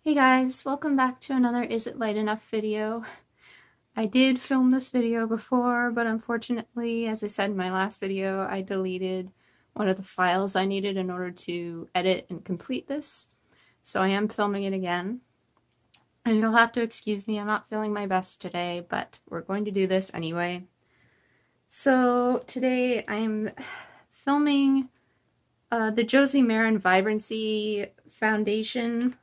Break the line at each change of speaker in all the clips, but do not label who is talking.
Hey guys, welcome back to another Is It Light Enough video. I did film this video before, but unfortunately, as I said in my last video, I deleted one of the files I needed in order to edit and complete this. So I am filming it again. And you'll have to excuse me, I'm not feeling my best today, but we're going to do this anyway. So today I'm filming the Josie Maran Vibrancy foundation.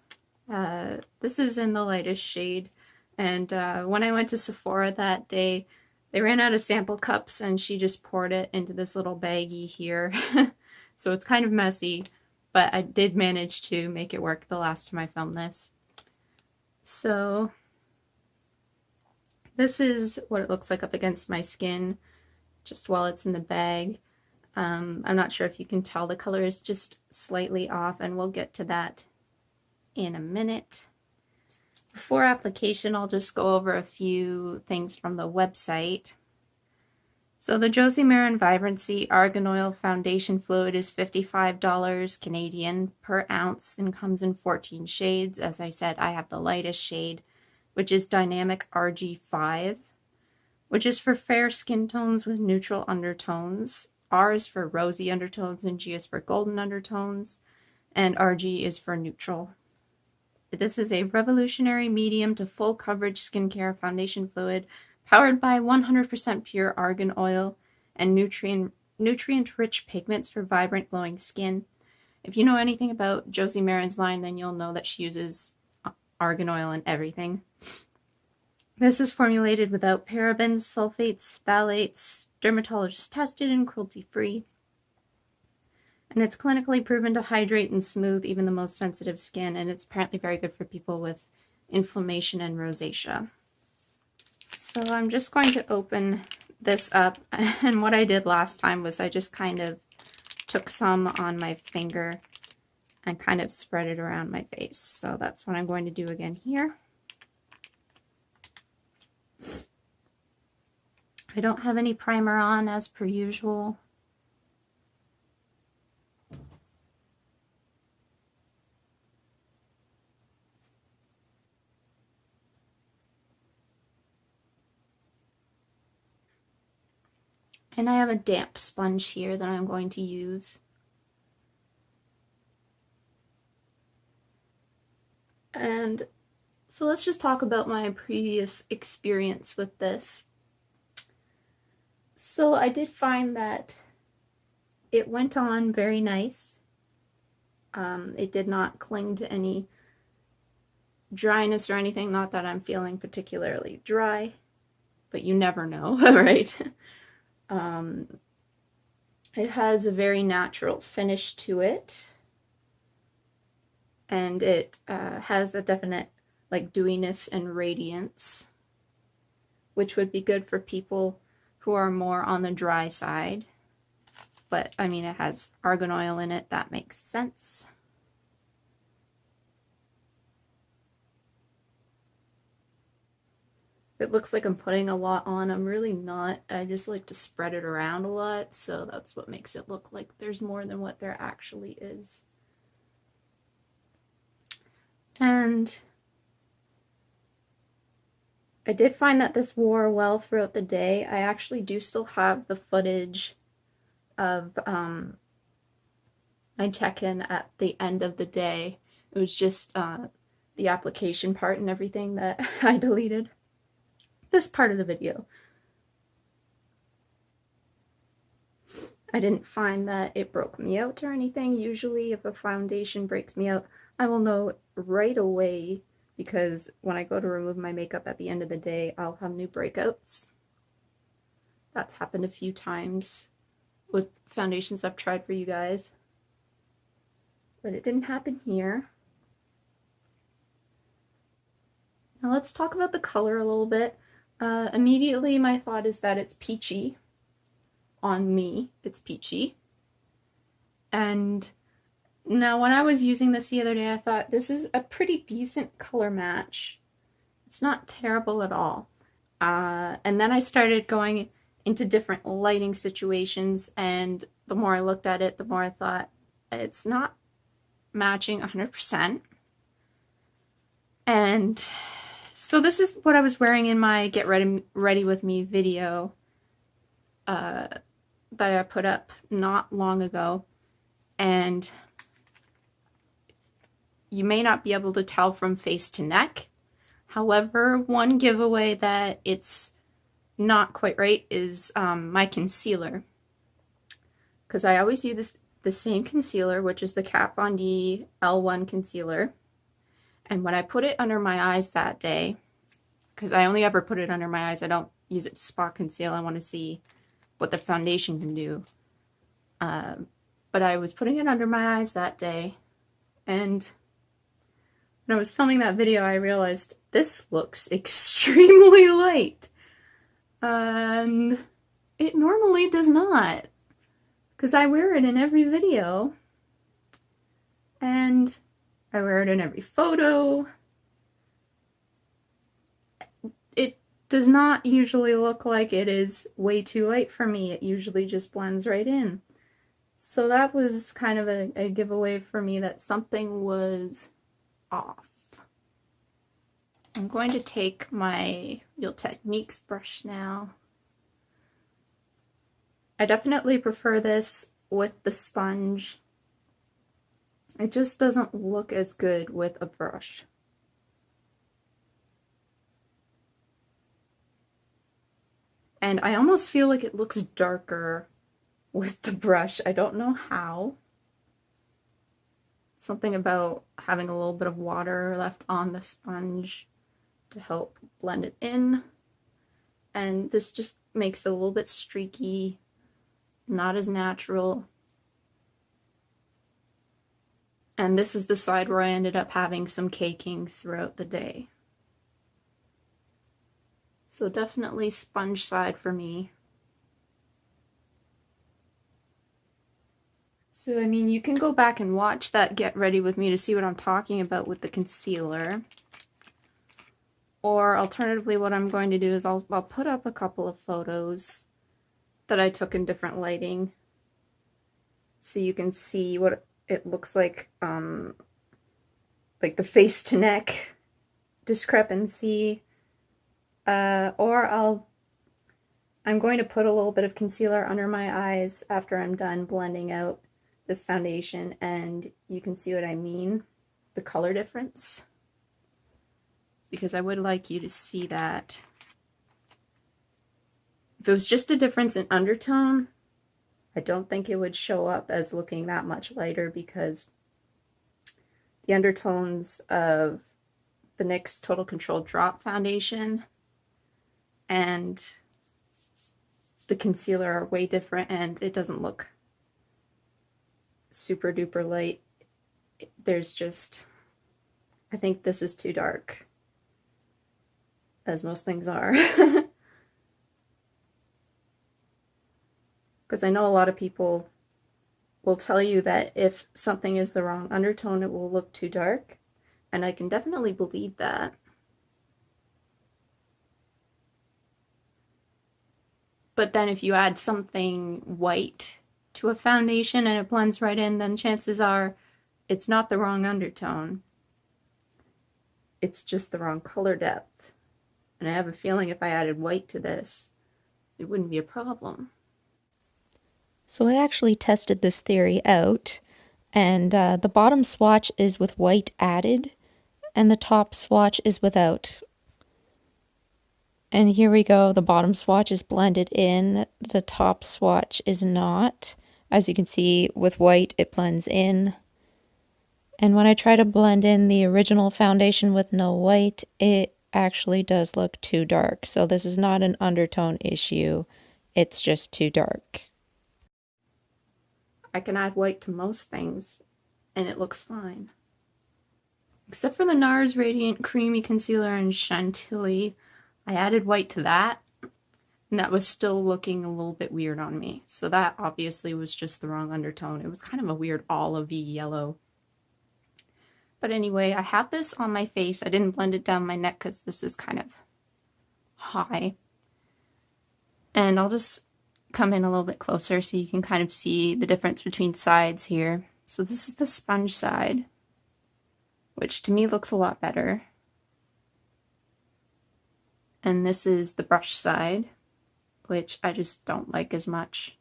This is in the lightest shade, and when I went to Sephora that day, they ran out of sample cups and she just poured it into this little baggie here. So it's kind of messy, but I did manage to make it work the last time I filmed this. So this is what it looks like up against my skin just while it's in the bag. I'm not sure if you can tell, the color is just slightly off, and we'll get to that in a minute. Before application, I'll just go over a few things from the website. So the Josie Maran Vibrancy Argan Oil Foundation Fluid is $55 Canadian per ounce and comes in 14 shades. As I said, I have the lightest shade, which is Dynamic RG5, which is for fair skin tones with neutral undertones. R is for rosy undertones and G is for golden undertones, and RG is for neutral. This is a revolutionary medium to full coverage skincare foundation fluid powered by 100% pure argan oil and nutrient-rich pigments for vibrant glowing skin. If you know anything about Josie Maran's line, then you'll know that she uses argan oil in everything. This is formulated without parabens, sulfates, phthalates, dermatologist tested, and cruelty-free. And it's clinically proven to hydrate and smooth even the most sensitive skin, and it's apparently very good for people with inflammation and rosacea. So I'm just going to open this up, and what I did last time was I just kind of took some on my finger and kind of spread it around my face. So that's what I'm going to do again here. I don't have any primer on as per usual. And I have a damp sponge here that I'm going to use. And so let's just talk about my previous experience with this. So I did find that it went on very nice. It did not cling to any dryness or anything, not that I'm feeling particularly dry, but you never know, right? It has a very natural finish to it, and it has a definite like dewiness and radiance, which would be good for people who are more on the dry side. But I mean, it has argan oil in it, that makes sense. It looks like I'm putting a lot on. I'm really not. I just like to spread it around a lot, so that's what makes it look like there's more than what there actually is. And I did find that this wore well throughout the day. I actually do still have the footage of my check-in at the end of the day. It was just the application part and everything that I deleted. This part of the video. I didn't find that it broke me out or anything. Usually if a foundation breaks me out, I will know right away, because when I go to remove my makeup at the end of the day, I'll have new breakouts. That's happened a few times with foundations I've tried for you guys, but it didn't happen here. Now let's talk about the color a little bit. Immediately my thought is that it's peachy. On me, it's peachy. And now when I was using this the other day, I thought this is a pretty decent color match. It's not terrible at all. And then I started going into different lighting situations, and the more I looked at it, the more I thought it's not matching 100%. And so this is what I was wearing in my Get Ready With Me video that I put up not long ago. And you may not be able to tell from face to neck. However, one giveaway that it's not quite right is my concealer. Because I always use the same concealer, which is the Kat Von D L1 concealer. And when I put it under my eyes that day, because I only ever put it under my eyes, I don't use it to spot conceal, I want to see what the foundation can do. But I was putting it under my eyes that day, and when I was filming that video, I realized this looks extremely light. And it normally does not, because I wear it in every video, and I wear it in every photo. It does not usually look like it is way too light for me. It usually just blends right in. So that was kind of a giveaway for me that something was off. I'm going to take my Real Techniques brush now. I definitely prefer this with the sponge. It just doesn't look as good with a brush. And I almost feel like it looks darker with the brush. I don't know how. Something about having a little bit of water left on the sponge to help blend it in. And this just makes it a little bit streaky, not as natural. And this is the side where I ended up having some caking throughout the day. So definitely sponge side for me. So I mean, you can go back and watch that Get Ready With Me to see what I'm talking about with the concealer. Or alternatively, what I'm going to do is I'll put up a couple of photos that I took in different lighting, so you can see what it looks like the face to neck discrepancy. Or I'm going to put a little bit of concealer under my eyes after I'm done blending out this foundation, and you can see what I mean, the color difference, because I would like you to see that. If it was just a difference in undertone, I don't think it would show up as looking that much lighter, because the undertones of the NYX Total Control Drop Foundation and the concealer are way different, and it doesn't look super duper light. There's just, I think this is too dark, as most things are. Because I know a lot of people will tell you that if something is the wrong undertone, it will look too dark, and I can definitely believe that. But then if you add something white to a foundation and it blends right in, then chances are it's not the wrong undertone. It's just the wrong color depth. And I have a feeling if I added white to this, it wouldn't be a problem.
So I actually tested this theory out, and the bottom swatch is with white added, and the top swatch is without. And here we go, the bottom swatch is blended in, the top swatch is not. As you can see, with white it blends in. And when I try to blend in the original foundation with no white, it actually does look too dark. So this is not an undertone issue, it's just too dark.
I can add white to most things, and it looks fine. Except for the NARS Radiant Creamy Concealer in Chantilly, I added white to that, and that was still looking a little bit weird on me. So that obviously was just the wrong undertone. It was kind of a weird olive-y yellow. But anyway, I have this on my face. I didn't blend it down my neck because this is kind of high. And I'll just come in a little bit closer so you can kind of see the difference between sides here. So this is the sponge side, which to me looks a lot better. And this is the brush side, which I just don't like as much.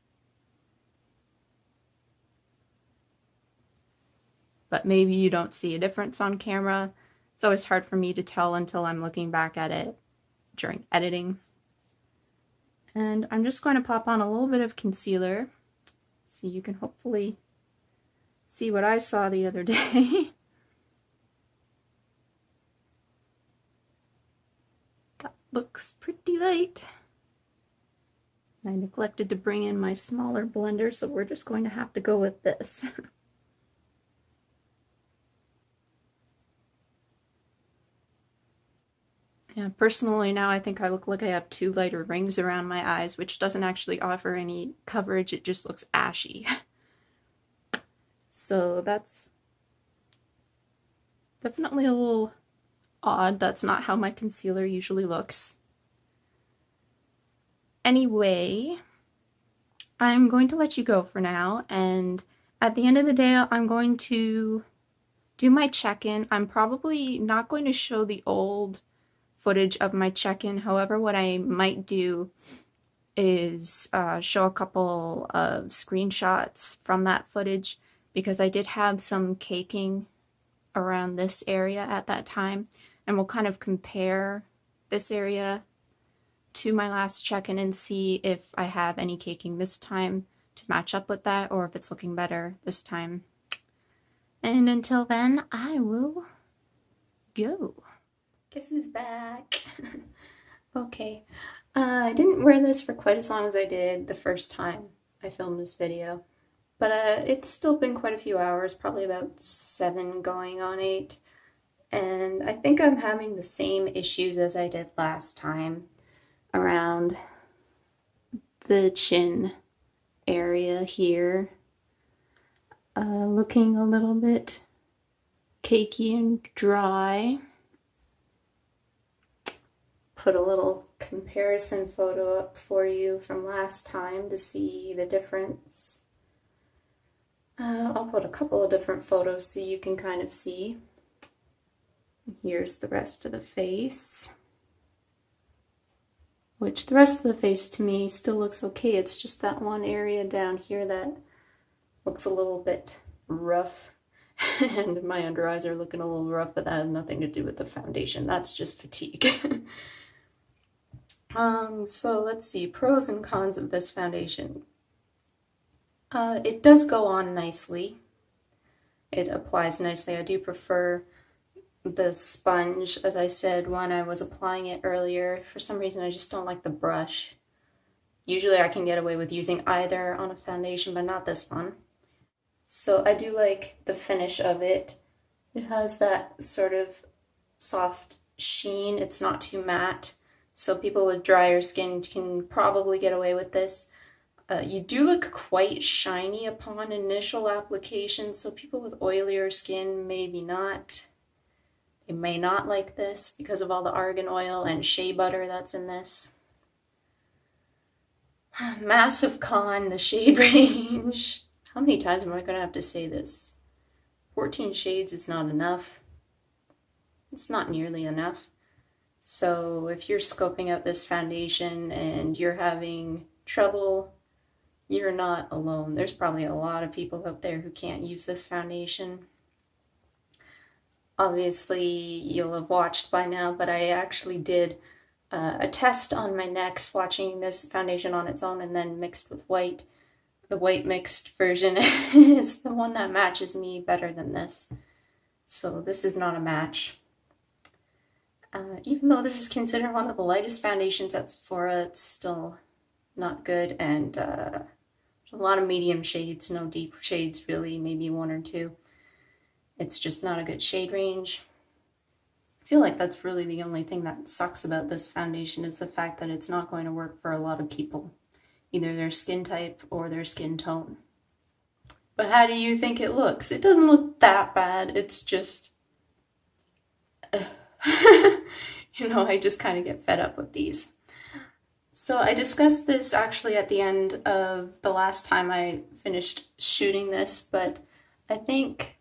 But maybe you don't see a difference on camera. It's always hard for me to tell until I'm looking back at it during editing. And I'm just going to pop on a little bit of concealer so you can hopefully see what I saw the other day. That looks pretty light. I neglected to bring in my smaller blender, so we're just going to have to go with this. Yeah, personally now I think I look like I have 2 lighter rings around my eyes, which doesn't actually offer any coverage, it just looks ashy. So that's definitely a little odd. That's not how my concealer usually looks. Anyway, I'm going to let you go for now, and at the end of the day I'm going to do my check-in. I'm probably not going to show the old footage of my check-in. However, what I might do is show a couple of screenshots from that footage, because I did have some caking around this area at that time, and we'll kind of compare this area to my last check-in and see if I have any caking this time to match up with that, or if it's looking better this time. And until then, I will go. Guess who's back? Okay, I didn't wear this for quite as long as I did the first time I filmed this video, but it's still been quite a few hours, probably about 7 going on 8, and I think I'm having the same issues as I did last time around the chin area here, looking a little bit cakey and dry. Put a little comparison photo up for you from last time to see the difference. I'll put a couple of different photos so you can kind of see. Here's the rest of the face, which the rest of the face to me still looks okay. It's just that one area down here that looks a little bit rough. And my under eyes are looking a little rough, but that has nothing to do with the foundation. That's just fatigue. So let's see, pros and cons of this foundation. It does go on nicely. It applies nicely. I do prefer the sponge, as I said when I was applying it earlier. For some reason, I just don't like the brush. Usually I can get away with using either on a foundation, but not this one. So I do like the finish of it. It has that sort of soft sheen. It's not too matte. So people with drier skin can probably get away with this. You do look quite shiny upon initial application, so people with oilier skin maybe not. They may not like this because of all the argan oil and shea butter that's in this. Massive con, the shade range. How many times am I going to have to say this? 14 shades is not enough. It's not nearly enough. So if you're scoping out this foundation and you're having trouble, you're not alone. There's probably a lot of people out there who can't use this foundation. Obviously, you'll have watched by now, but I actually did a test on my neck, swatching this foundation on its own and then mixed with white. The white mixed version is the one that matches me better than this. So this is not a match. Even though this is considered one of the lightest foundations at Sephora, it's still not good, and a lot of medium shades, no deep shades really, maybe 1 or 2. It's just not a good shade range. I feel like that's really the only thing that sucks about this foundation, is the fact that it's not going to work for a lot of people, either their skin type or their skin tone. But how do you think it looks? It doesn't look that bad, it's just... you know, I just kind of get fed up with these. So I discussed this actually at the end of the last time I finished shooting this, but I think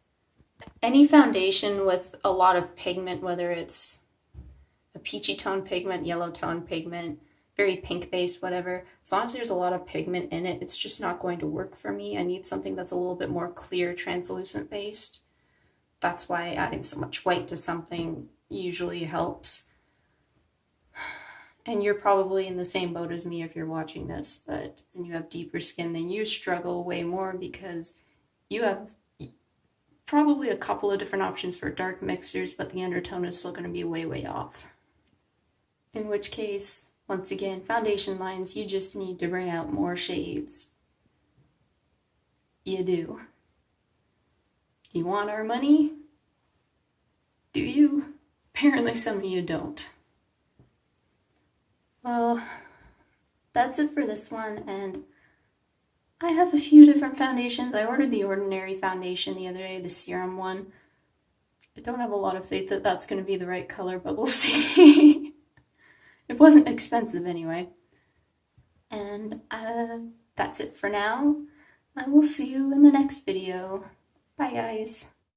any foundation with a lot of pigment, whether it's a peachy tone pigment, yellow tone pigment, very pink based, whatever. As long as there's a lot of pigment in it, it's just not going to work for me. I need something that's a little bit more clear, translucent based. That's why adding so much white to something usually helps. And you're probably in the same boat as me if you're watching this, but when you have deeper skin, then you struggle way more because you have probably a couple of different options for dark mixers, but the undertone is still going to be way, way off. In which case, once again, foundation lines, you just need to bring out more shades. You do. Do you want our money? Do you? Apparently some of you don't. Well, that's it for this one, and I have a few different foundations. I ordered the Ordinary foundation the other day, the serum one. I don't have a lot of faith that that's going to be the right color, but we'll see. It wasn't expensive anyway. And that's it for now. I will see you in the next video. Bye, guys.